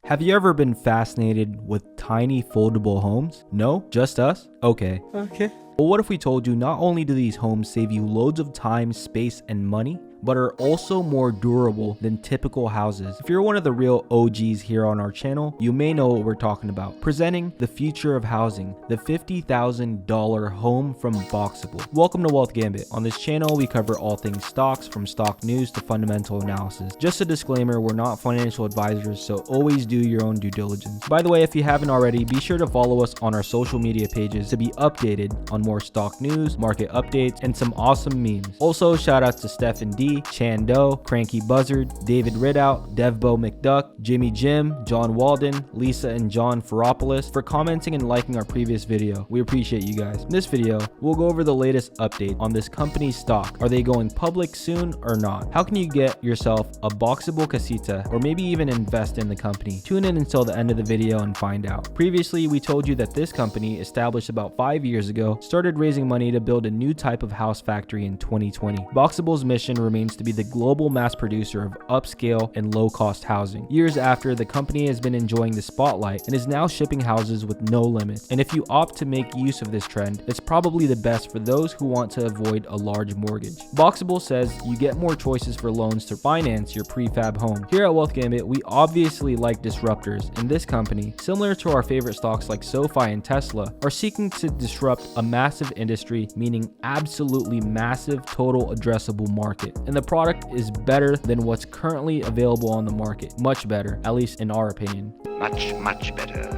Have you ever been fascinated with tiny foldable homes? No? Just us? Okay. Well, what if we told you not only do these homes save you loads of time, space, and money, but are also more durable than typical houses? If you're one of the real OGs here on our channel, you may know what we're talking about. Presenting the future of housing, the $50,000 home from Boxabl. Welcome to Wealth Gambit. On this channel, we cover all things stocks, from stock news to fundamental analysis. Just a disclaimer, we're not financial advisors, so always do your own due diligence. By the way, if you haven't already, be sure to follow us on our social media pages to be updated on more stock news, market updates, and some awesome memes. Also, shout out to Stephen D, Chando, Cranky Buzzard, David Ridout, Devbo McDuck, Jimmy Jim, John Walden, Lisa and John Ferropoulos for commenting and liking our previous video. We appreciate you guys. In this video, we'll go over the latest update on this company's stock. Are they going public soon or not? How can you get yourself a Boxabl Casita or maybe even invest in the company? Tune in until the end of the video and find out. Previously, we told you that this company, established about 5 years ago, started raising money to build a new type of house factory in 2020. Boxabl's mission remains to be the global mass producer of upscale and low-cost housing. Years after, the company has been enjoying the spotlight and is now shipping houses with no limits. And if you opt to make use of this trend, it's probably the best for those who want to avoid a large mortgage. Boxabl says you get more choices for loans to finance your prefab home. Here at Wealth Gambit, we obviously like disruptors, and this company, similar to our favorite stocks like SoFi and Tesla, are seeking to disrupt a massive industry, meaning absolutely massive total addressable market. And the product is better than what's currently available on the market. Much better, at least in our opinion. Much better.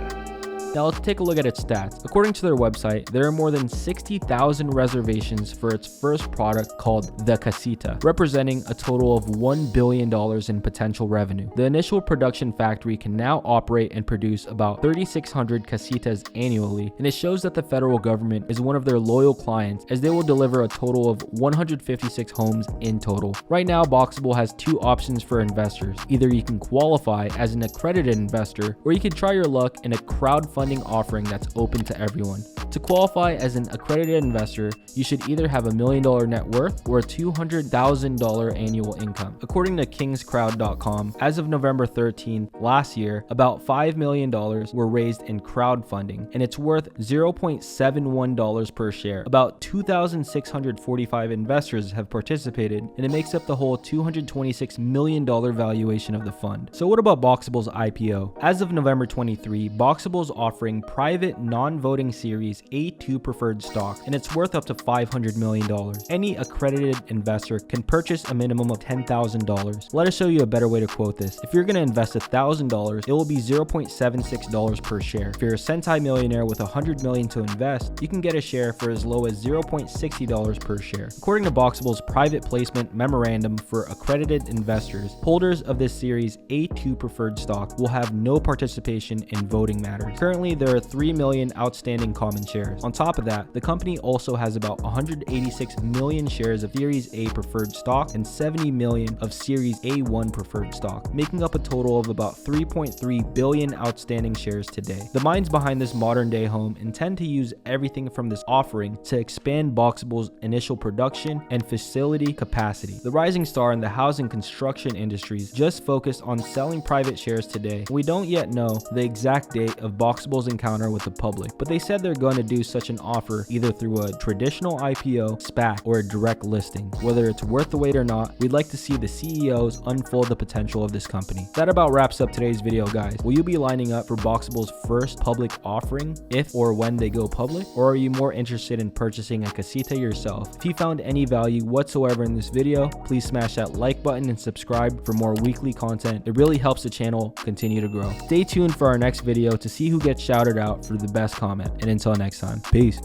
Now let's take a look at its stats. According to their website, there are more than 60,000 reservations for its first product called the Casita, representing a total of $1 billion in potential revenue. The initial production factory can now operate and produce about 3,600 Casitas annually, and it shows that the federal government is one of their loyal clients, as they will deliver a total of 156 homes in total. Right now, Boxabl has two options for investors. Either you can qualify as an accredited investor, or you can try your luck in a crowdfunding offering that's open to everyone. To qualify as an accredited investor, you should either have $1 million net worth or a $200,000 annual income. According to kingscrowd.com, as of November 13th last year, about $5 million were raised in crowdfunding, and it's worth $0.71 per share. About 2,645 investors have participated, and it makes up the whole $226 million valuation of the fund. So what about Boxabl's IPO? As of November 23, Boxabl's offering private non-voting Series A2 preferred stock, and it's worth up to $500 million. Any accredited investor can purchase a minimum of $10,000. Let us show you a better way to quote this. If you're going to invest $1,000, it will be $0.76 per share. If you're a centimillionaire with $100 million to invest, you can get a share for as low as $0.60 per share. According to Boxabl's private placement memorandum for accredited investors, holders of this Series A2 preferred stock will have no participation in voting matters. Currently, there are 3 million outstanding common shares. On top of that, the company also has about 186 million shares of Series A preferred stock and 70 million of Series A1 preferred stock, making up a total of about 3.3 billion outstanding shares today. The minds behind this modern day home intend to use everything from this offering to expand Boxabl's initial production and facility capacity. The rising star in the housing construction industries just focused on selling private shares today. We don't yet know the exact date of Boxabl's encounter with the public, but they said they're going to do such an offer either through a traditional IPO, SPAC, or a direct listing. Whether it's worth the wait or not, we'd like to see the CEOs unfold the potential of this company. That about wraps up today's video, guys. Will you be lining up for Boxabl's first public offering if or when they go public, or are you more interested in purchasing a Casita yourself? If you found any value whatsoever in this video, please smash that like button and subscribe for more weekly content. It really helps the channel continue to grow. Stay tuned for our next video to see who gets shouted out for the best comment. And until next time, peace.